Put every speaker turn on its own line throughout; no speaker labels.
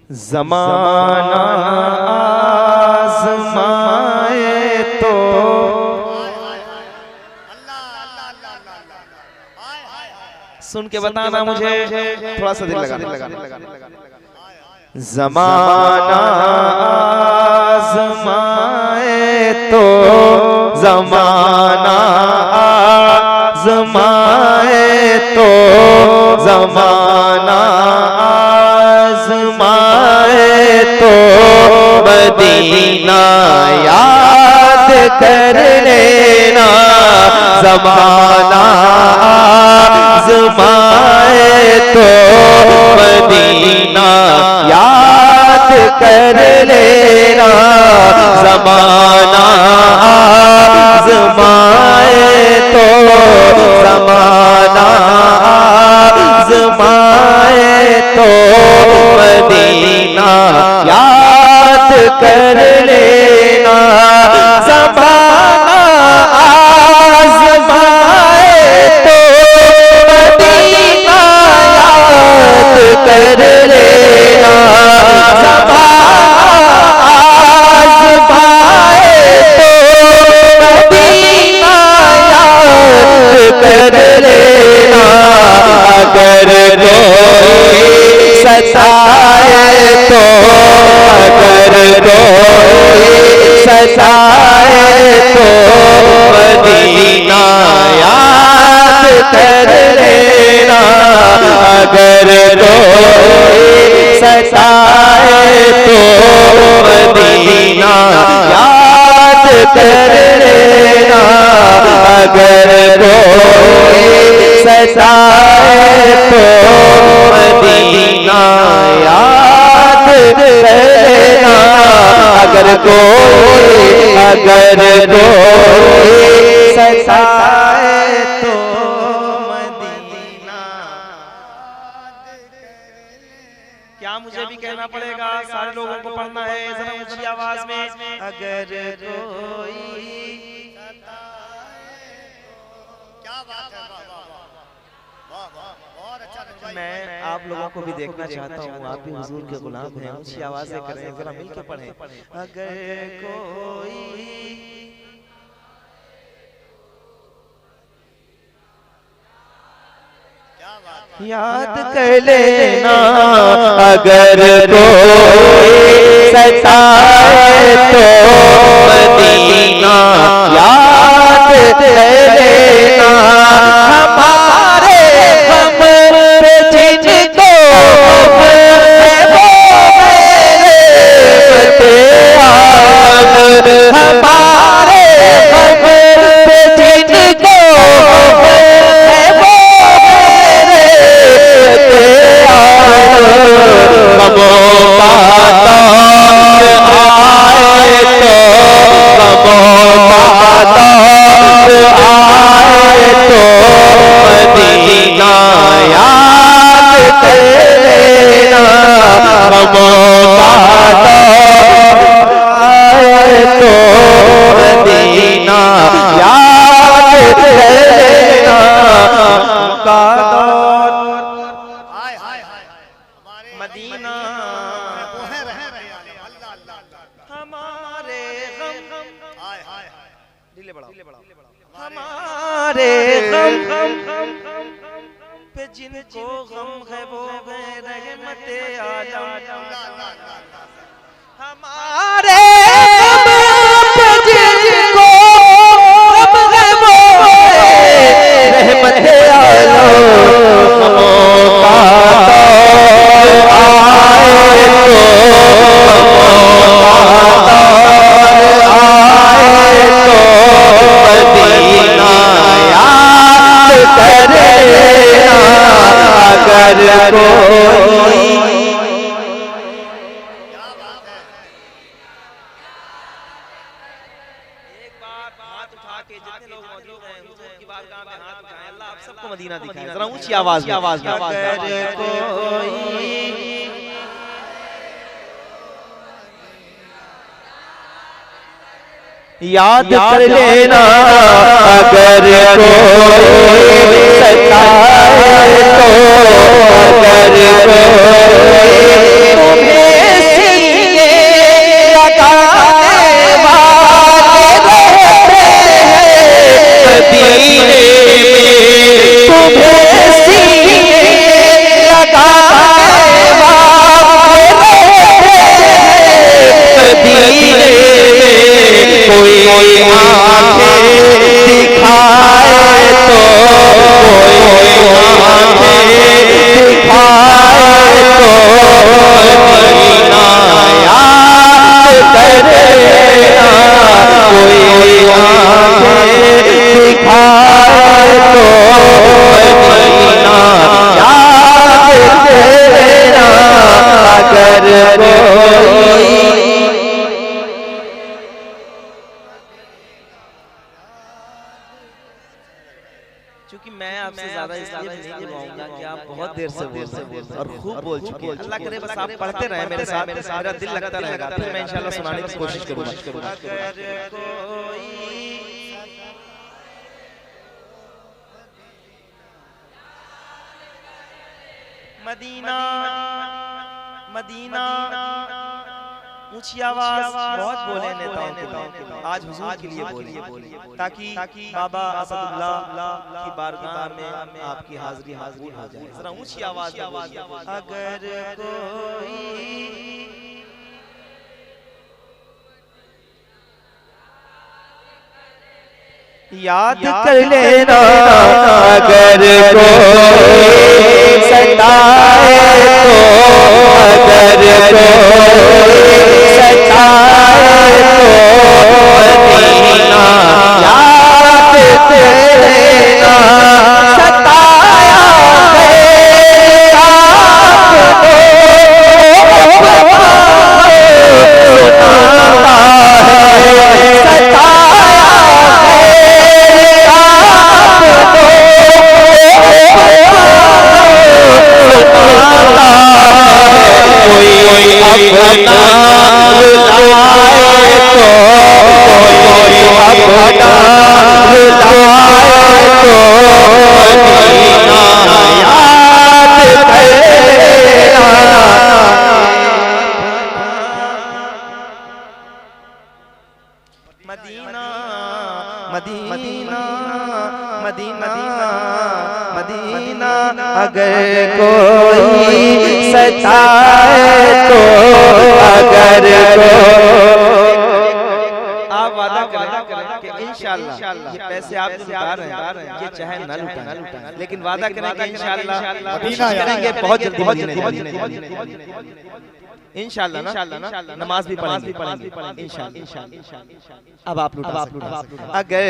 ज़माना आज़माए तो सुन के बताना मुझे, थोड़ा सा दिल लगा। ज़माना आज़माए तो ज़माना आज़माए तो ज़माना आज़माए तो मदीना याद कर लेना। ज़माना आज़माए तो मदीना याद कर लेना। ज़माना आज़माए तो ज़माना आज़माए तो मदीना याद कर लेना। ज़माना आज़माए तो मदीना याद कर लेना। ज़माना आज़माए तो मदीना याद कर लेना। अगर कोई सताए तो अगर कोई सताए तो मदीना याद कर लेना। अगर कोई सताए तो मदीना याद कर लेना। अगर कोई सताए तो मदीना याद कर लेना। अगर कोई सताए तो मदीना। क्या मुझे भी कहना पड़ेगा? सारे लोगों को पढ़ना है जरा ऊंची आवाज में। अगर कोई मैं आप लोगों को भी देखना चाहता हूँ, आप भी हुजूर के गुलाम हैं। ऊंची आवाज से करें, जरा मिलकर पढ़ें। अगर कोई याद कर लेना। अगर कोई सताए तो मदीना याद कर लेना। हमारे गम पे जिनको हमारे गम पे जिनको मदीना हमारे गम पे जिनको गम है वो रहमते आलम। हमारे गम पे जिनको गम है वो रहमते आलम। मदीना दिखाए जरा ऊंची आवाज में। अगर कोई याद कर लेना। अगर कोई सताए तो अगर कोई और खूब बोल चुके हैं। अल्लाह करे बस आप पढ़ते रहें मेरे साथ, मेरा दिल लगता रहेगा, फिर मैं इंशाल्लाह सुनाने की कोशिश करूंगा। अगर कोई मदीना मदीना ऊंची आवाज बहुत बोले नेताओं के, आज हुजूर के लिए बोलिए ताकि बाबा असदुल्लाह की बारगाह में आपकी हाजिरी हाजिर हो जाए। जरा ऊंची आवाज में बोलिए। अगर कोई याद कर लेना, अगर कोई सताए तो, अगर कोई सताए तो मदीना याद कर लेना। सताया है आपको, सुनाता है, सताया अपना बुलाए तो, कोई अपना बुलाए तो मदीना याद करेगा। मदीना मदीना मदीना मदीना अगर कोई सताए तो, अगर आप वादा करें कि इंशाअल्लाह ये पैसे आप जो लुटा रहे हैं ये चाहे न लुटाएं, लेकिन वादा करें कि इंशाअल्लाह करेंगे बहुत जल्दी इंशाअल्लाह ना, नमाज भी पढ़ेंगे इंशाअल्लाह। अब आप लुटा। अगर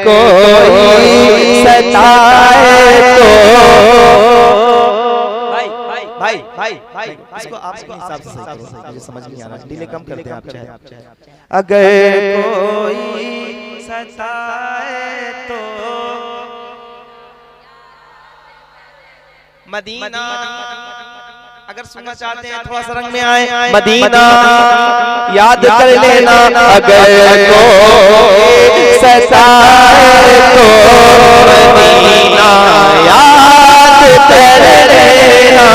कोई सताए तो भाई इसको आपके हिसाब से सही करो, मुझे समझ नहीं आ रहा, डिले कम करते हैं आप चाहे। अगर कोई सताए तो मदीना, अगर सुनना चाहते हैं थोड़ा सा रंग में आए, मदीना याद कर लेना। अगर कोई सताए तो मदीना याद कर लेना।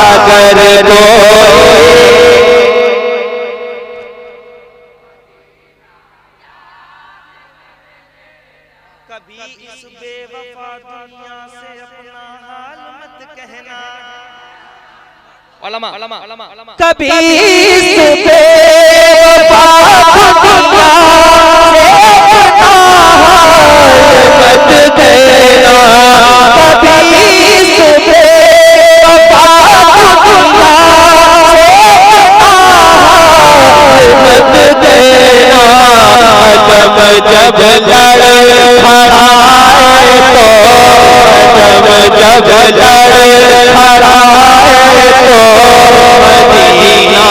अगर कभी इस बेवफा दुनिया से अपना हाल मत कहना। कभी इस बेवफा दुनिया से अपना हाल मत कहना। कभी इस बेवफा दुनिया से अपना हाल मत कहना। जब जब लड़ खड़ाए तो, जब जब लड़ खड़ाए तो मदीना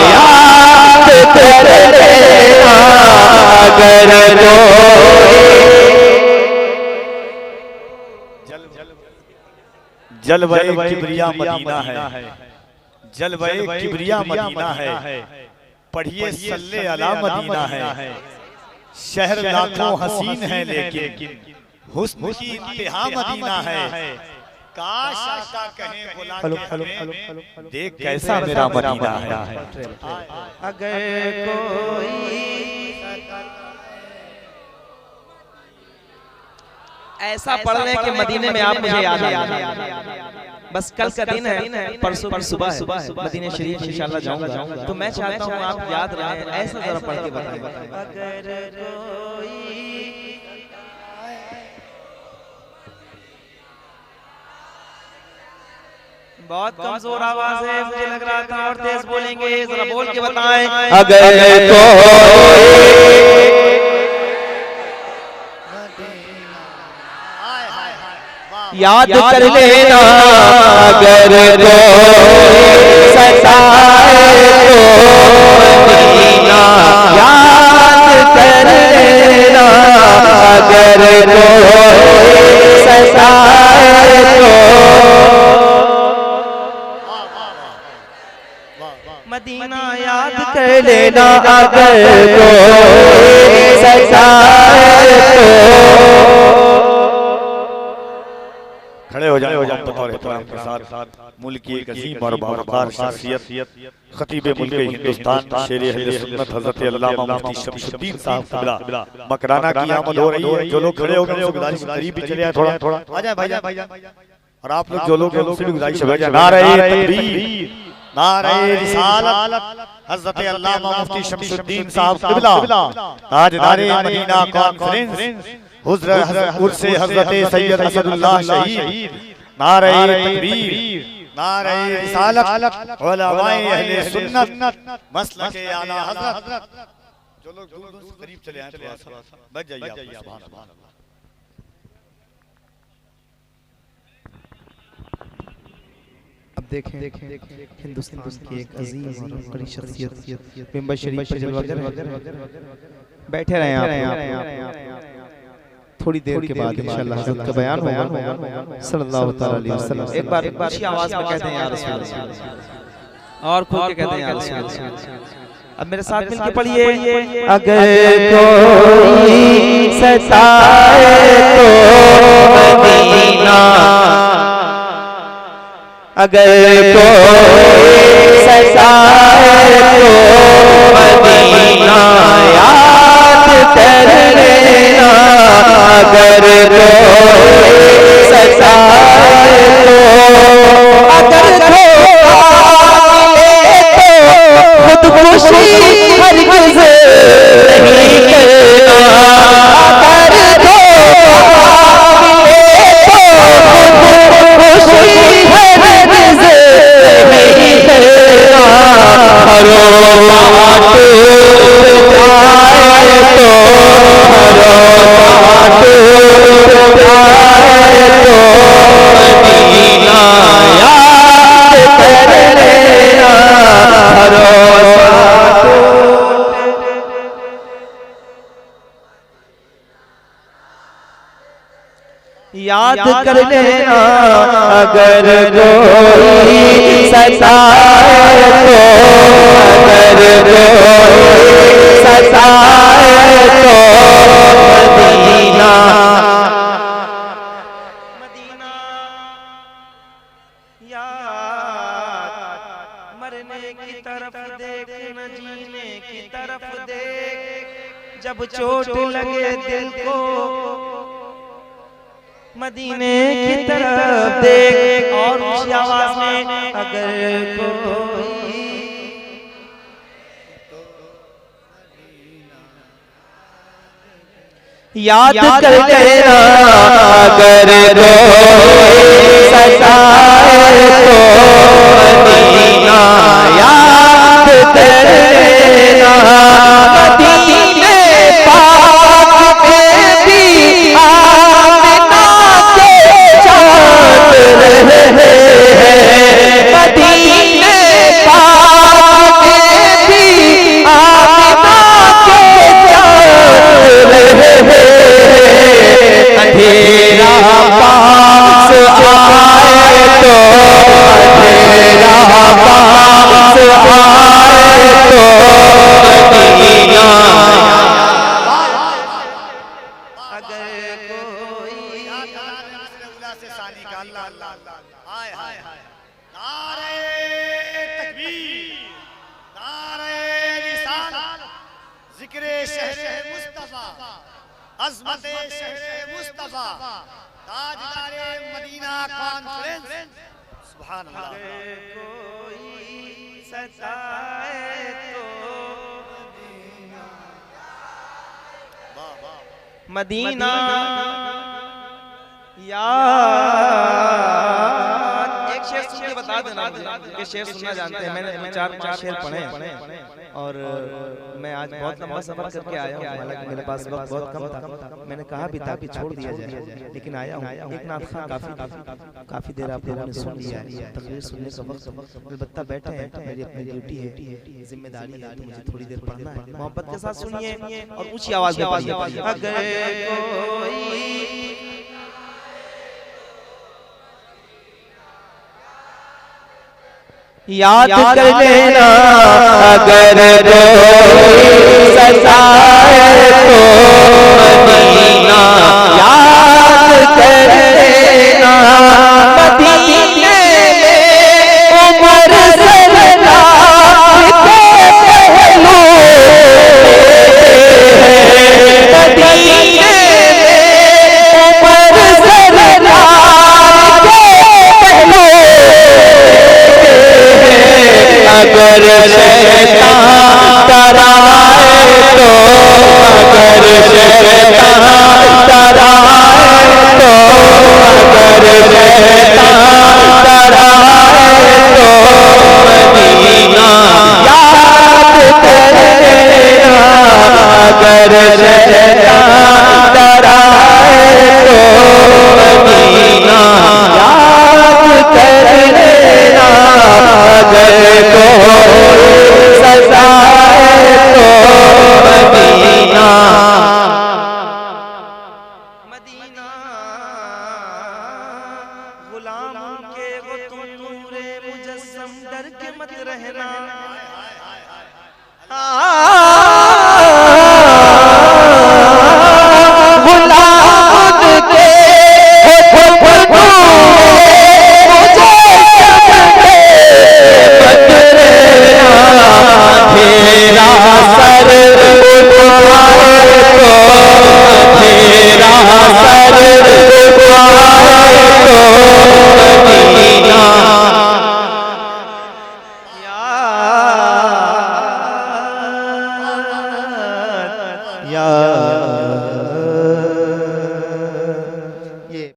याद कर लेना। अगर
जलवे किबरिया मदीना है, जलवे किबरिया मदीना है। पढ़िए सल्ले अला मदीना है। शहर लाखों हसीन है लेकिन हुस्न की इंतहा मदीना है। काश आका कहें बुला के देख कैसा मेरा मदीना है।
अगर कोई ऐसा पढ़ लें कि मदीने में आप मुझे याद आ जाए। बस कल का दिन है, परसों की सुबह है, मदीने शरीफ इंशाअल्लाह जाऊंगा, तो मैं चाहता हूँ आप याद रहें, ऐसा जरा पढ़ के बताएं। अगर कोई बहुत कमजोर आवाज है, मुझे लग रहा था और तेज बोलेंगे, जरा बोल के बताएं। अगर याद कर लेना। अगर कोई सताए तो मदीना याद कर लेना। अगर कोई सताए तो मदीना याद कर लेना अगर
कोई
सताए तो।
खड़े हो जाए बतौर एहतराम के साथ मुल्क की एक अजीम और बावकार शख्सियत खतीब मुल्क हिंदुस्तान शेर अहले सुन्नत हजरत अल्लामा मुफ्ती शमसुद्दीन साहब क़िबला मकराना की आमद हो रही है। जो लोग खड़े हो गए गुजारिश करीब भी चले आए थोड़ा आ जाए भाईजान। और आप लोग जो लोग उनसे भी गुजारिश है भाईजान, नारे तकबीर नारे रिसालत हजरत अल्लामा मुफ्ती शमसुद्दीन साहब क़िबला ताजदारे मदीना कॉन्फ्रेंस उर्स हजरत सैयद असदुल्लाह शहीद नारे तकबीर नारे रिसालत उलमाए अहले सुन्नत मसलक आला हजरत। जो लोग दूर दूर से करीब चले आए थोड़ा सा बच जाइए आप। सुभान अल्लाह।
अब देखें हिंदुस्तान की एक अजीम और बड़ी शख्सियत मिंबर शरीफ पर जलवा कर बैठे रहे आप। थोड़ी देर के बाद इंशाअल्लाह हज़रत का बयान होगा सल्लल्लाहु तआला अलैहि वसल्लम। एक बार ऊंची आवाज में कहते हैं या रसूल अल्लाह और खुल के कहते हैं या रसूल अल्लाह। अब मेरे साथ मिलके पढ़िए, अगर कोई सताए तो मदीना, अगर कोई सताए तो मदीना याद कर लेना, अगर कोई सताए तो, अगर खुदकुशी हरगिज़ नहीं करना, अगर खुदकुशी हरगिज़ नहीं करना, हरो बात जाए तो, हरो बात जाए तो मदीना याद कर लेना, हरो याद कर लेना, अगर कोई सताए तो, अगर कोई सताए तो मदीना, मदीना याद, मरने की तरफ देख न जीने की तरफ देख, जब चोट लगे दिल को मदीने की तरफ देख, और ऊंची आवाज में अगर कोई याद कर लेना, अगर कोई सताए तो मदीना याद कर लेना, मदीने पाक में भी आमिना के चांद रहे हैं, मदीने पाक में भी आमिना के चांद रहे हैं, अंधेरा पास आए तो, अंधेरा पास आए तो मदीना, अगर कोई
से सानी का अल्लाह हाय हाय हाय नारे तकबीर नारे रिसालत जिक्र शहर मुस्तफा अज़मत शहर मुस्तफा ताजदारे मदीना कॉन्फ्रेंस सुभान अल्लाह।
कोई सताए तो मदीना याद। एक शेर सुन के बता देना कि शेर सुनना जानते हैं। मैंने 4-5 शेर पढ़े और मैं आज बहुत लंबा सफर करके आया हूँ, हालांकि मेरे पास वक्त बहुत कम था। मैंने कहा भी था कि छोड़ दिया जाए, लेकिन आया हूँ। एक नाथ खां काफी देर आप लोगों ने सुन लिया है, तकरीर सुनने का वक्त अलबत्ता बैठे हैं, मेरी अपनी ड्यूटी है, जिम्मेदारी है, तो मुझे थोड़ी देर पढ़ना है। मोहब्बत के साथ सुनिए और ऊंची आवाज में पढ़िए, अगर कोई
याद कर लेना अगर कोई सताए तो मदीना याद कर लेना। मदीने में उमर सरदार के पहलू, मदीने में उमर सरदार के पहलू। अगर शैतान डराए तो, अगर शैतान डराए तो, अगर शैतान डराए तो मदीना याद कर लेना। अगर शैतान डराए तो मदीना याद कर लेना। अगर कोई सताए तो मदीना।
मदीना गुलाम के वो तुम नूरे मुजस्सम डर के मत रहना।